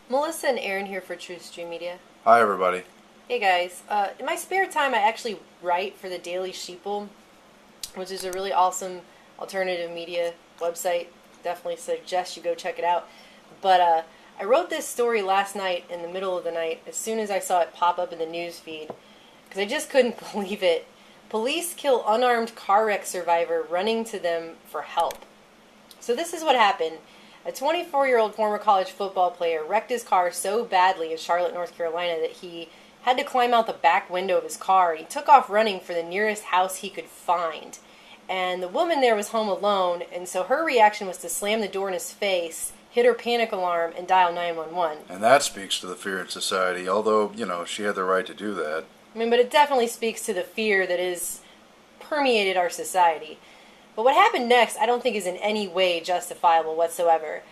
Melissa and Aaron here for True Stream Media. Hi, everybody. Hey guys, in my spare time I actually write for the Daily Sheeple, which is a really awesome alternative media website. Definitely suggest you go check it out. But I wrote this story last night in the middle of the night as soon as I saw it pop up in the news feed, because I just couldn't believe it. Police kill unarmed car wreck survivor running to them for help. So this is what happened. A 24-year-old former college football player wrecked his car so badly in Charlotte, North Carolina that he had to climb out the back window of his car, and he took off running for the nearest house he could find. And the woman there was home alone, and so her reaction was to slam the door in his face, hit her panic alarm, and dial 911. And that speaks to the fear in society, although, she had the right to do that. But it definitely speaks to the fear that is permeated our society. But what happened next, I don't think is in any way justifiable whatsoever.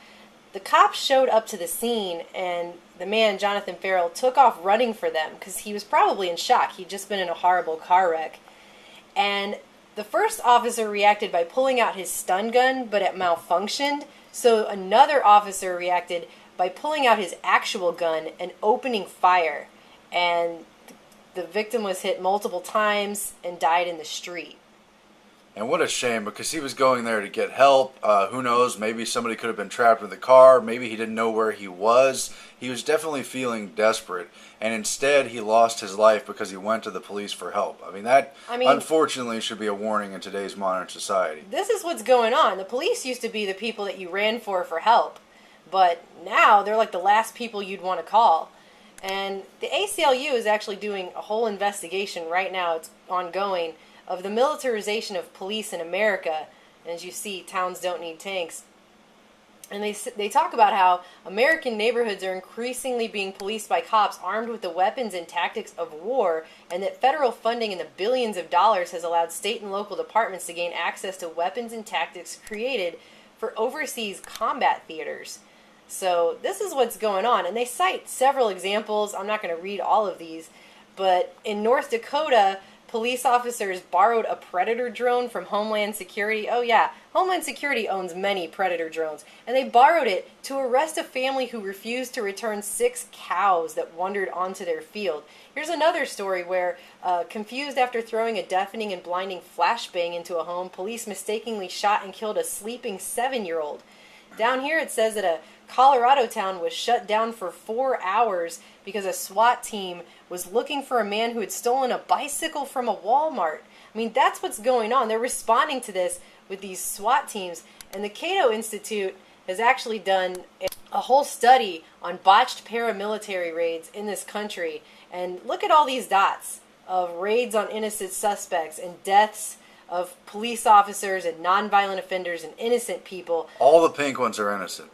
The cops showed up to the scene, and the man, Jonathan Farrell, took off running for them because he was probably in shock. He'd just been in a horrible car wreck. And the first officer reacted by pulling out his stun gun, but it malfunctioned. So another officer reacted by pulling out his actual gun and opening fire. And the victim was hit multiple times and died in the street. And what a shame, because he was going there to get help. Who knows, maybe somebody could have been trapped in the car. Maybe he didn't know where he was. He was definitely feeling desperate. And instead, he lost his life because he went to the police for help. That unfortunately should be a warning in today's modern society. This is what's going on. The police used to be the people that you ran for help. But now they're like the last people you'd want to call. And the ACLU is actually doing a whole investigation right now. It's ongoing, of the militarization of police in America. And as you see, towns don't need tanks. And they talk about how American neighborhoods are increasingly being policed by cops armed with the weapons and tactics of war, and that federal funding in the billions of dollars has allowed state and local departments to gain access to weapons and tactics created for overseas combat theaters. So this is what's going on. And they cite several examples. I'm not going to read all of these. But in North Dakota, police officers borrowed a Predator drone from Homeland Security. Oh yeah, Homeland Security owns many Predator drones. And they borrowed it to arrest a family who refused to return 6 cows that wandered onto their field. Here's another story where, confused after throwing a deafening and blinding flashbang into a home, police mistakenly shot and killed a sleeping 7-year-old. Down here it says that a Colorado town was shut down for 4 hours because a SWAT team was looking for a man who had stolen a bicycle from a Walmart. That's what's going on. They're responding to this with these SWAT teams. And the Cato Institute has actually done a whole study on botched paramilitary raids in this country. And look at all these dots of raids on innocent suspects and deaths of police officers and nonviolent offenders and innocent people. All the pink ones are innocent.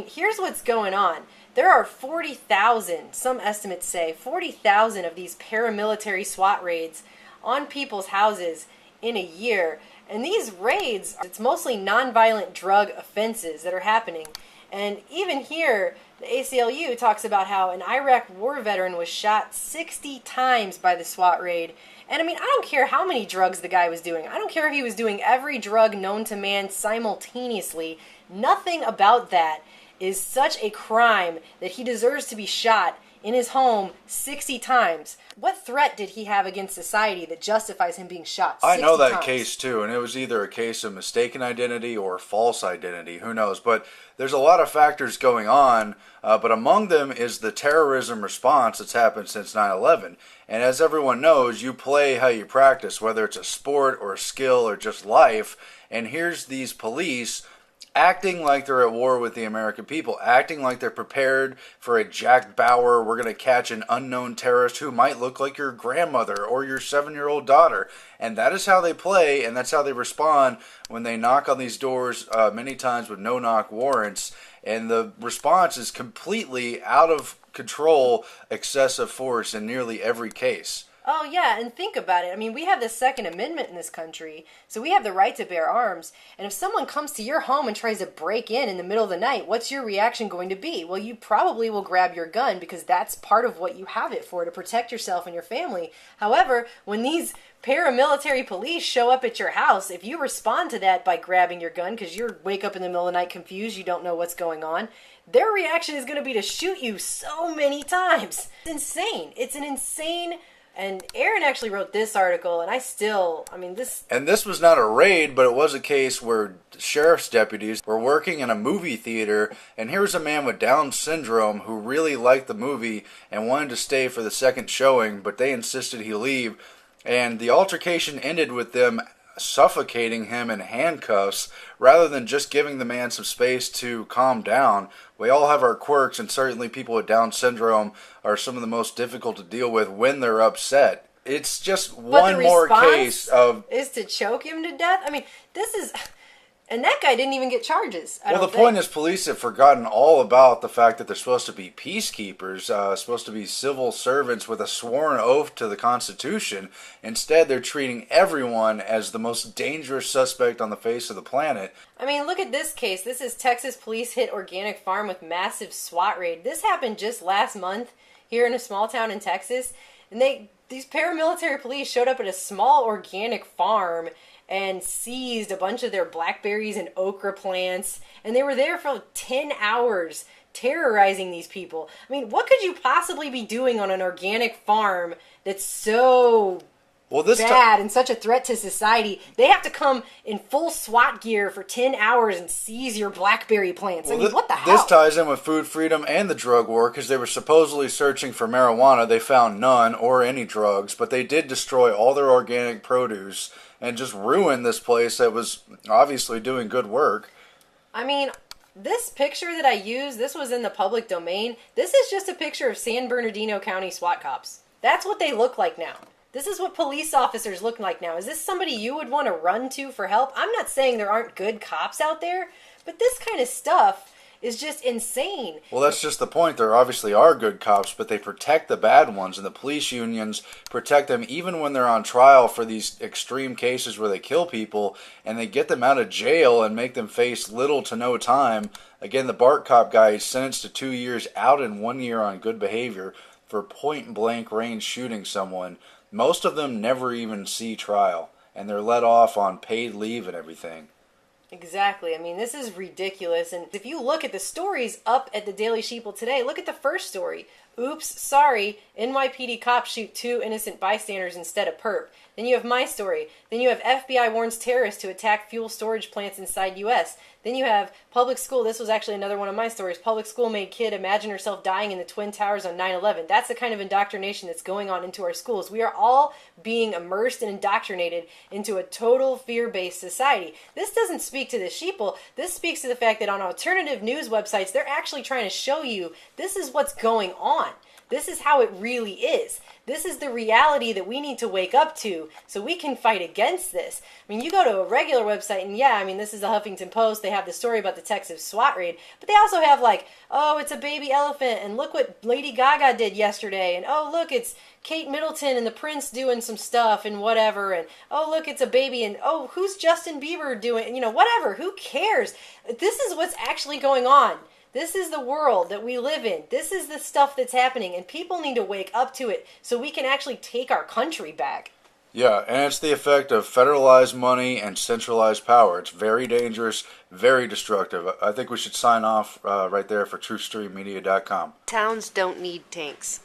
Here's what's going on. There are 40,000, some estimates say, 40,000 of these paramilitary SWAT raids on people's houses in a year. And these raids, it's mostly nonviolent drug offenses that are happening. And even here, the ACLU talks about how an Iraq war veteran was shot 60 times by the SWAT raid. And I don't care how many drugs the guy was doing. I don't care if he was doing every drug known to man simultaneously. Nothing about that is such a crime that he deserves to be shot in his home 60 times. What threat did he have against society that justifies him being shot 60 I know that times? case too, and it was either a case of mistaken identity or false identity. Who knows? But there's a lot of factors going on, but among them is the terrorism response that's happened since 9/11. And as everyone knows, you play how you practice, whether it's a sport or a skill or just life. And here's these police acting like they're at war with the American people, acting like they're prepared for a Jack Bauer, we're going to catch an unknown terrorist who might look like your grandmother or your 7-year-old daughter. And that is how they play, and that's how they respond when they knock on these doors, many times with no-knock warrants. And the response is completely out of control, excessive force in nearly every case. Oh, yeah, and think about it. I mean, we have the Second Amendment in this country, so we have the right to bear arms. And if someone comes to your home and tries to break in the middle of the night, what's your reaction going to be? Well, you probably will grab your gun because that's part of what you have it for, to protect yourself and your family. However, when these paramilitary police show up at your house, if you respond to that by grabbing your gun because you wake up in the middle of the night confused, you don't know what's going on, their reaction is going to be to shoot you so many times. It's insane. It's an insane... And Aaron actually wrote this article, and this... And this was not a raid, but it was a case where sheriff's deputies were working in a movie theater, and here's a man with Down syndrome who really liked the movie and wanted to stay for the second showing, but they insisted he leave. And the altercation ended with them suffocating him in handcuffs rather than just giving the man some space to calm down. We all have our quirks, and certainly people with Down syndrome are some of the most difficult to deal with when they're upset. It's just one more case of... is to choke him to death? I mean, this is... And that guy didn't even get charges. Well, the point is police have forgotten all about the fact that they're supposed to be peacekeepers, supposed to be civil servants with a sworn oath to the Constitution. Instead, they're treating everyone as the most dangerous suspect on the face of the planet. I mean, look at this case. This is Texas police hit organic farm with massive SWAT raid. This happened just last month here in a small town in Texas. And these paramilitary police showed up at a small organic farm and seized a bunch of their blackberries and okra plants. And they were there for 10 hours terrorizing these people. I mean, what could you possibly be doing on an organic farm that's so bad and such a threat to society? They have to come in full SWAT gear for 10 hours and seize your blackberry plants. Well, I mean, what the hell? This ties in with food freedom and the drug war because they were supposedly searching for marijuana. They found none or any drugs, but they did destroy all their organic produce and just ruin this place that was obviously doing good work. I mean, this picture that I used, this was in the public domain. This is just a picture of San Bernardino County SWAT cops. That's what they look like now. This is what police officers look like now. Is this somebody you would want to run to for help? I'm not saying there aren't good cops out there, but this kind of stuff is just insane. Well, that's just the point. There obviously are good cops, but they protect the bad ones, and the police unions protect them even when they're on trial for these extreme cases where they kill people, and they get them out of jail and make them face little to no time. Again, the BART cop guy is sentenced to 2 years out and 1 year on good behavior for point-blank range shooting someone. Most of them never even see trial, and they're let off on paid leave and everything. Exactly. I mean, this is ridiculous. And if you look at the stories up at the Daily Sheeple today, look at the first story. Oops, sorry, NYPD cops shoot 2 innocent bystanders instead of perp. Then you have my story. Then you have FBI warns terrorists to attack fuel storage plants inside U.S. Then you have public school. This was actually another one of my stories. Public school made kid imagine herself dying in the Twin Towers on 9/11. That's the kind of indoctrination that's going on into our schools. We are all being immersed and indoctrinated into a total fear-based society. This doesn't speak to the sheeple. This speaks to the fact that on alternative news websites, they're actually trying to show you this is what's going on. This is how it really is. This is the reality that we need to wake up to so we can fight against this. I mean, you go to a regular website and yeah, I mean, this is the Huffington Post. They have the story about the Texas SWAT raid, but they also have like, oh, it's a baby elephant and look what Lady Gaga did yesterday. And oh, look, it's Kate Middleton and the Prince doing some stuff and whatever. And oh, look, it's a baby. And oh, who's Justin Bieber doing? You know, whatever. Who cares? This is what's actually going on. This is the world that we live in. This is the stuff that's happening, and people need to wake up to it so we can actually take our country back. Yeah, and it's the effect of federalized money and centralized power. It's very dangerous, very destructive. I think we should sign off right there for TruthStreamMedia.com. Towns don't need tanks.